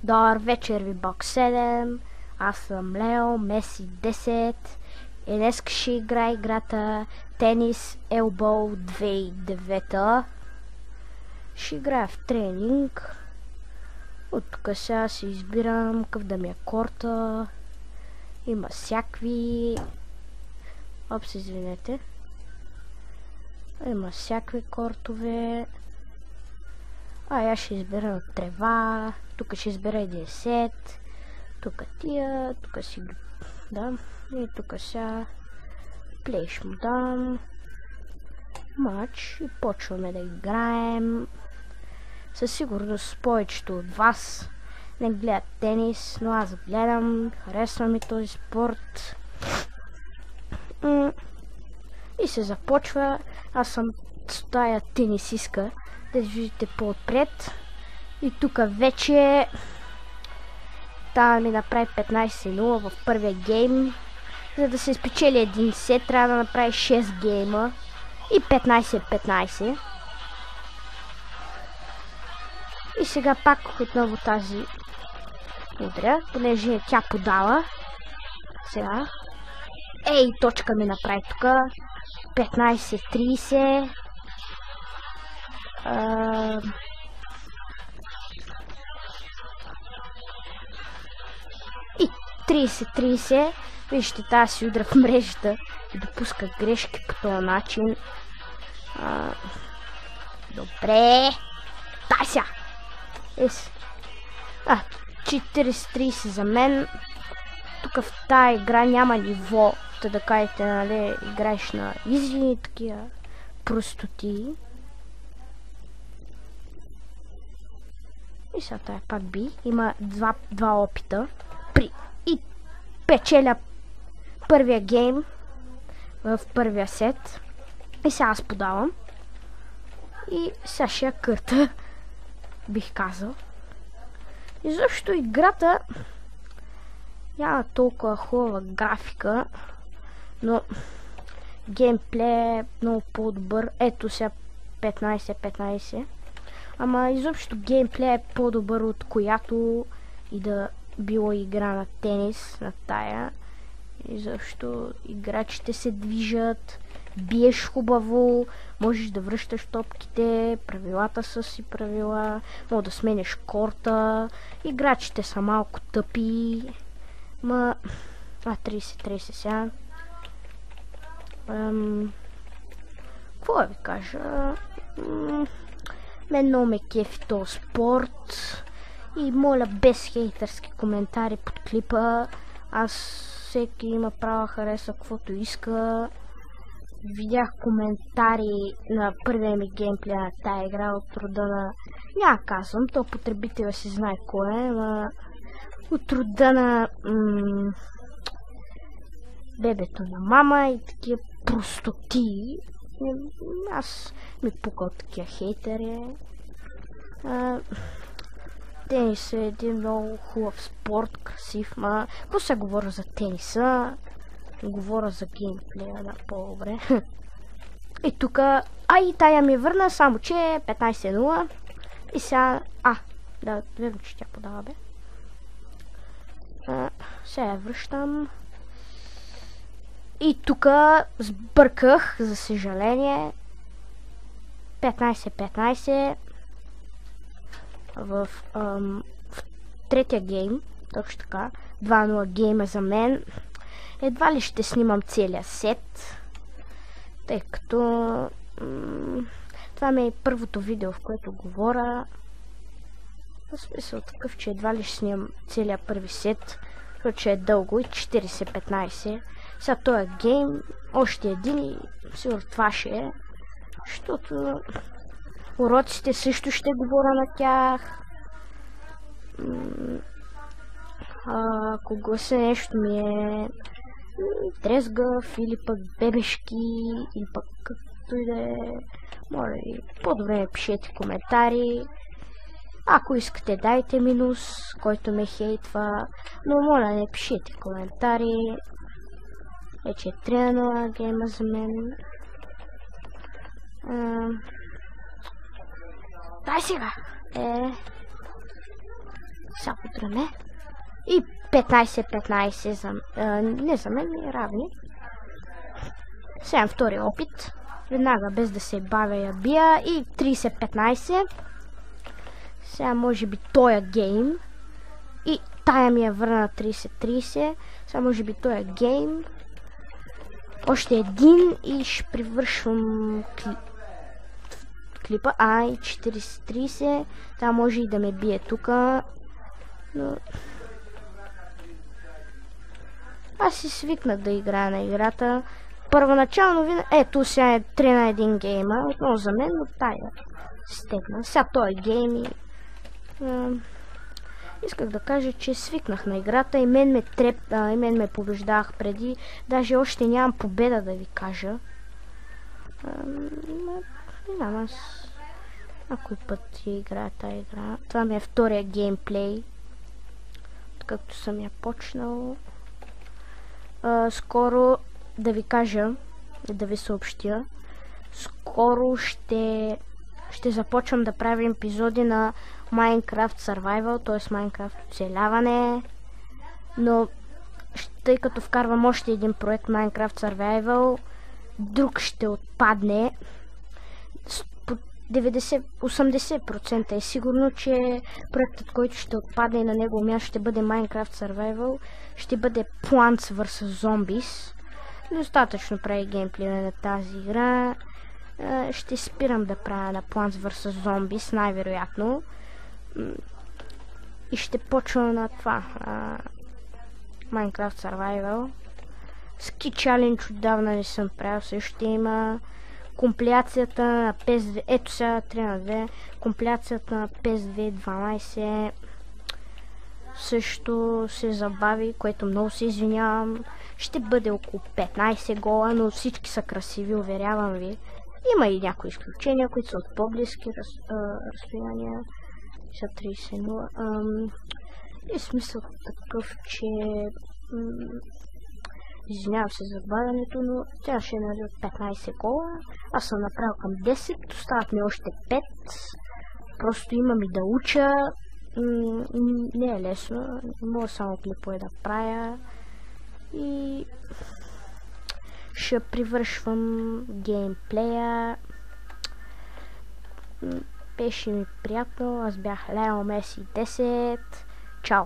Добър вечер ви, Бог 7. Аз съм Лео, Меси 10. И днес ще игра играта Tennis Elbow 2009. Ще играя в тренинг. От тук сега си избирам какъв да ми е корта. Има всякакви... Опс, извинете. Има всякакви кортове. Я ще избера трева. Тук ще избера един сет. Тук тия. Тук си дам. И тук сега плей ще му дам. Матч. И почваме да играем. Със сигурност повечето от вас не гледат тенис, но аз гледам. Харесва ми този спорт. И се започва. Аз съм с тая тенисистка. Да виждате по-отпред. И тук вече трябва да ми направи 15-0 в първия гейм. За да се спечели един сет, трябва да направи 6 гейма. И 15-15. И сега пак отново тази удря, понеже тя подава. Сега. Ей, точка ми направи тук. 15-30. И 30-30. Вижте, тази си удра в мрежата и допуска грешки по този начин. Добре. Дай сега. 40-30 за мен. Тук в тази игра няма ниво. Да кажете, нали, играеш на изи, такива простоти. И сега тая пак би. Има два опита. И печеля първия гейм в първия сет. И сега аз подавам. И сега ще я кърта, бих казал. И защо играта няма толкова хубава графика, но геймплей е много по-добър. Ето сега 15-15. Ама изобщо геймплей е по-добър от която и да било игра на тенис, на тая. Изобщо играчите се движат, биеш хубаво, можеш да връщаш топките, правилата са си правила, може да сменяш корта, играчите са малко тъпи. 30 сега. Какво да ви кажа? Мен много ме кефи този спорт. И моля без хейтърски коментари под клипа. Всеки има право да хареса каквото иска. Видях коментари на първия ми геймплей на тая игра от рода на... Няма казвам, то потребителя си знае кой е, но... От рода на... бебето на мама и такива простоти. Аз ми пука от такива хейтери. Тенис е един много хубав спорт, красив, какво се говоря за тениса? Говоря за геймплея, да, по-добре. И тук, и тая ми върна, само че 15-0. И сега, да, верно, че тя подава, бе. Сега я връщам. И тук сбърках, за съжаление. 15-15. В третия гейм, точно така, 2-0 гейма за мен. Едва ли ще снимам целия сет, тъй като това ми е първото видео, в което говоря. В смисъл такъв, че едва ли ще снимам целия първи сет, защото че е дълго и 40-15. Сега този гейм, още един и сигурно това ще е, защото уроците също ще говоря на тях. Ако гласа нещо ми е дрезгав или пък бебешки или пък както и да е, моля и по-добре ми пишете коментари. Ако искате, дайте минус, който ме хейтва, но моля не пишете коментари. Вече е 3-0 гейма за мен. Дай сега! всяко време. И 15-15 за... не за мен, ми равни. Сега втори опит. Веднага, без да се бавя, я бия. И 30-15. Сега може би тоя гейм. И тая ми е върна 30-30. Сега може би тоя гейм. Още един и ще привършвам клипа. Ай, 40-30. Та може и да ме бие тука. Но... аз си свикнах да играя на играта. Първоначално винаги... ето сега е 3 на 1 гейма. Отново за мен, но тая стегна. Сега той е гейм и... исках да кажа, че свикнах на играта и мен ме побеждах преди. Даже още нямам победа, да ви кажа. Не знам, аз някой път играя тази игра. Това ми е втория геймплей. Както съм я почнал. Скоро да ви кажа, да ви съобщя. Скоро ще започвам да правим епизоди на Minecraft Survival, т.е. Minecraft оцеляване. Но тъй като вкарвам още един проект Minecraft Survival, друг ще отпадне. По 90-80% е сигурно, че проектът, който ще отпадне и на него място ще бъде Minecraft Survival, ще бъде Plants vs Zombies. Достатъчно прави геймплей на тази игра. Ще спирам да правя на Plants vs Zombies, най-вероятно. И ще почвам на това. Minecraft Survival. Ski Challenge отдавна не съм правил, също има. Компиляцията на PS2, ето сега 3 на 2, компиляцията на PS2 12 също се забави, което много се извинявам. Ще бъде около 15 гола, но всички са красиви, уверявам ви. Има и някои изключения, които са от по-близки разстояния. Са 30-0. И смисъл такъв, че... извинявам се за бавянето, но тя ще даде 15 гола. Аз съм направил към 10, остават ми още 5. Просто имам и да уча. Не е лесно, мога само клипове да правя. И ще привършвам геймплея. Беше ми приятно, аз бях Лео Меси 10. Чао!